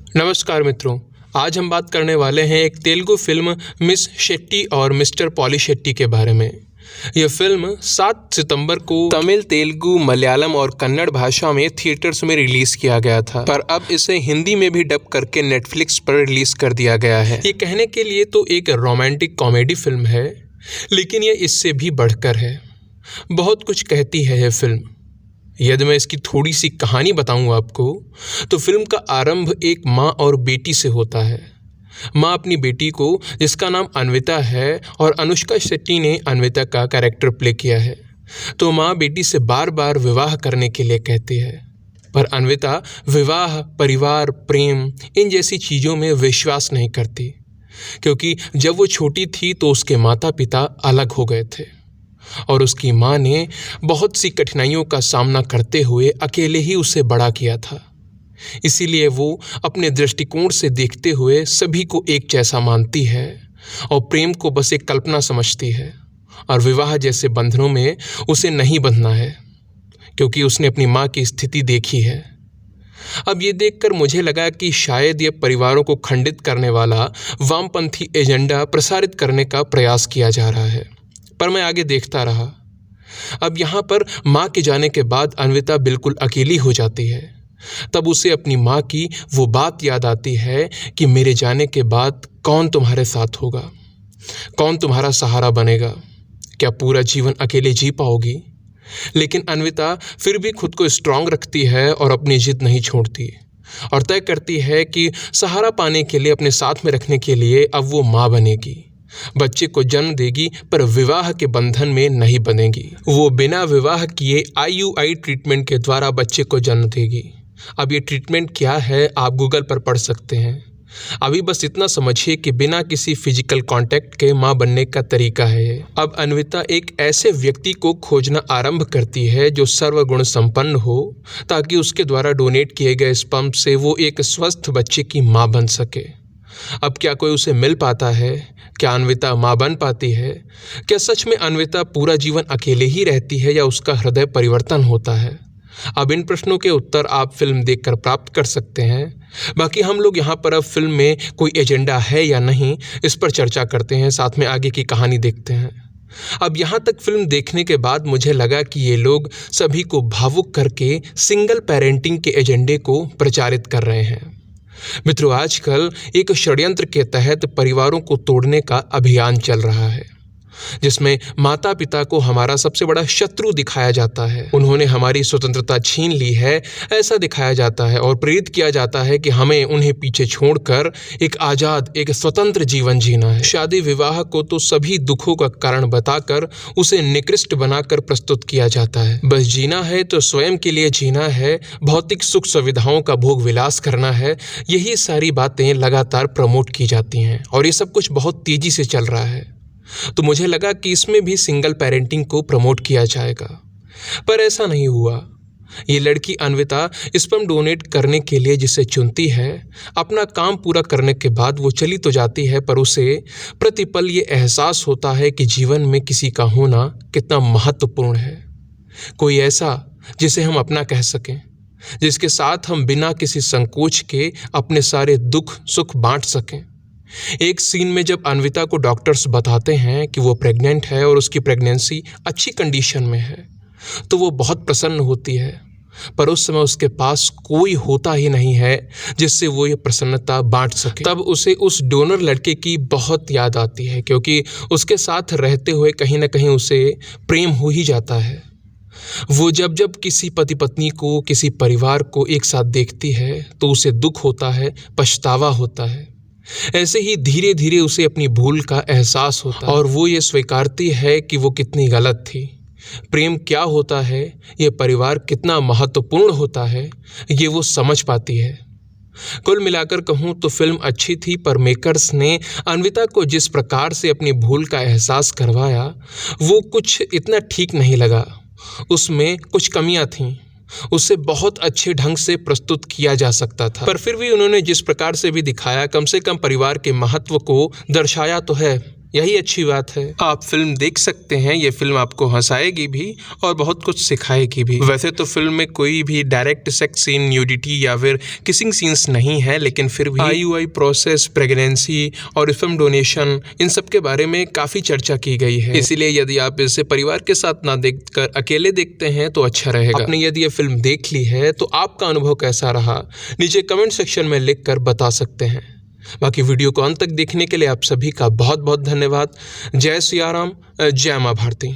नमस्कार मित्रों, आज हम बात करने वाले हैं एक तेलुगु फिल्म मिस शेट्टी और मिस्टर पॉलीशेट्टी के बारे में। यह फिल्म 7 सितंबर को तमिल, तेलुगु, मलयालम और कन्नड़ भाषा में थिएटर्स में रिलीज किया गया था, पर अब इसे हिंदी में भी डब करके नेटफ्लिक्स पर रिलीज कर दिया गया है। ये कहने के लिए तो एक रोमांटिक कॉमेडी फिल्म है, लेकिन यह इससे भी बढ़कर है। बहुत कुछ कहती है यह फिल्म। यदि मैं इसकी थोड़ी सी कहानी बताऊं आपको, तो फिल्म का आरंभ एक माँ और बेटी से होता है। माँ अपनी बेटी को, जिसका नाम अन्विता है और अनुष्का शेट्टी ने अन्विता का कैरेक्टर प्ले किया है, तो माँ बेटी से बार बार विवाह करने के लिए कहती है, पर अन्विता विवाह, परिवार, प्रेम इन जैसी चीज़ों में विश्वास नहीं करती, क्योंकि जब वो छोटी थी तो उसके माता पिता अलग हो गए थे और उसकी माँ ने बहुत सी कठिनाइयों का सामना करते हुए अकेले ही उसे बड़ा किया था। इसीलिए वो अपने दृष्टिकोण से देखते हुए सभी को एक जैसा मानती है और प्रेम को बस एक कल्पना समझती है और विवाह जैसे बंधनों में उसे नहीं बंधना है, क्योंकि उसने अपनी माँ की स्थिति देखी है। अब ये देखकर मुझे लगा कि शायद ये परिवारों को खंडित करने वाला वामपंथी एजेंडा प्रसारित करने का प्रयास किया जा रहा है, पर मैं आगे देखता रहा। अब यहाँ पर माँ के जाने के बाद अन्विता बिल्कुल अकेली हो जाती है। तब उसे अपनी माँ की वो बात याद आती है कि मेरे जाने के बाद कौन तुम्हारे साथ होगा, कौन तुम्हारा सहारा बनेगा, क्या पूरा जीवन अकेले जी पाओगी। लेकिन अन्विता फिर भी खुद को स्ट्रांग रखती है और अपनी जिद नहीं छोड़ती और तय करती है कि सहारा पाने के लिए, अपने साथ में रखने के लिए अब वो माँ बनेगी, बच्चे को जन्म देगी, पर विवाह के बंधन में नहीं बनेगी। वो बिना विवाह किए IUI ट्रीटमेंट के द्वारा बच्चे को जन्म देगी। अब ये ट्रीटमेंट क्या है आप गूगल पर पढ़ सकते हैं। अभी बस इतना समझिए कि बिना किसी फिजिकल कांटेक्ट के माँ बनने का तरीका है ये। अब अन्विता एक ऐसे व्यक्ति को खोजना आरंभ करती है जो सर्वगुण संपन्न हो, ताकि उसके द्वारा डोनेट किए गए स्पर्म से वो एक स्वस्थ बच्चे की माँ बन सके। अब क्या कोई उसे मिल पाता है? क्या अन्विता माँ बन पाती है? क्या सच में अन्विता पूरा जीवन अकेले ही रहती है या उसका हृदय परिवर्तन होता है? अब इन प्रश्नों के उत्तर आप फिल्म देखकर प्राप्त कर सकते हैं। बाकी हम लोग यहाँ पर अब फिल्म में कोई एजेंडा है या नहीं, इस पर चर्चा करते हैं, साथ में आगे की कहानी देखते हैं। अब यहाँ तक फिल्म देखने के बाद मुझे लगा कि ये लोग सभी को भावुक करके सिंगल पेरेंटिंग के एजेंडे को प्रचारित कर रहे हैं। मित्रों, आजकल एक षड्यंत्र के तहत परिवारों को तोड़ने का अभियान चल रहा है, जिसमें माता पिता को हमारा सबसे बड़ा शत्रु दिखाया जाता है। उन्होंने हमारी स्वतंत्रता छीन ली है, ऐसा दिखाया जाता है और प्रेरित किया जाता है कि हमें उन्हें पीछे छोड़कर एक आज़ाद, एक स्वतंत्र जीवन जीना है। शादी विवाह को तो सभी दुखों का कारण बताकर उसे निकृष्ट बनाकर प्रस्तुत किया जाता है। बस जीना है तो स्वयं के लिए जीना है, भौतिक सुख सुविधाओं का भोग विलास करना है, यही सारी बातें लगातार प्रमोट की जाती हैं और ये सब कुछ बहुत तेज़ी से चल रहा है। तो मुझे लगा कि इसमें भी सिंगल पेरेंटिंग को प्रमोट किया जाएगा, पर ऐसा नहीं हुआ। ये लड़की अन्विता स्पर्म डोनेट करने के लिए जिसे चुनती है, अपना काम पूरा करने के बाद वो चली तो जाती है, पर उसे प्रतिपल ये एहसास होता है कि जीवन में किसी का होना कितना महत्वपूर्ण है। कोई ऐसा जिसे हम अपना कह सकें, जिसके साथ हम बिना किसी संकोच के अपने सारे दुख सुख बांट सकें। एक सीन में जब अन्विता को डॉक्टर्स बताते हैं कि वो प्रेग्नेंट है और उसकी प्रेगनेंसी अच्छी कंडीशन में है, तो वो बहुत प्रसन्न होती है, पर उस समय उसके पास कोई होता ही नहीं है जिससे वो ये प्रसन्नता बांट सके। तब उसे उस डोनर लड़के की बहुत याद आती है, क्योंकि उसके साथ रहते हुए कहीं ना कहीं उसे प्रेम हो ही जाता है। वो जब जब किसी पति पत्नी को, किसी परिवार को एक साथ देखती है तो उसे दुख होता है, पछतावा होता है। ऐसे ही धीरे धीरे उसे अपनी भूल का एहसास होता है और वो ये स्वीकारती है कि वो कितनी गलत थी। प्रेम क्या होता है, ये परिवार कितना महत्वपूर्ण होता है, ये वो समझ पाती है। कुल मिलाकर कहूँ तो फिल्म अच्छी थी, पर मेकर्स ने अन्विता को जिस प्रकार से अपनी भूल का एहसास करवाया, वो कुछ इतना ठीक नहीं लगा। उसमें कुछ कमियां थीं, उसे बहुत अच्छे ढंग से प्रस्तुत किया जा सकता था, पर फिर भी उन्होंने जिस प्रकार से भी दिखाया, कम से कम परिवार के महत्व को दर्शाया तो है। यही अच्छी बात है। आप फिल्म देख सकते हैं, ये फिल्म आपको हंसाएगी भी और बहुत कुछ सिखाएगी भी। वैसे तो फिल्म में कोई भी डायरेक्ट सेक्स सीन, न्यूडिटी या फिर किसिंग सीन्स नहीं है, लेकिन फिर भी IUI प्रोसेस, प्रेगनेंसी और स्पर्म डोनेशन, इन सब के बारे में काफ़ी चर्चा की गई है। इसीलिए यदि आप इसे परिवार के साथ ना देखकर अकेले देखते हैं तो अच्छा रहेगा। आपने यदि ये फिल्म देख ली है तो आपका अनुभव कैसा रहा, नीचे कमेंट सेक्शन में लिख कर बता सकते हैं। बाकी वीडियो को अंत तक देखने के लिए आप सभी का बहुत बहुत धन्यवाद। जय सिया राम, जय माँ भारती।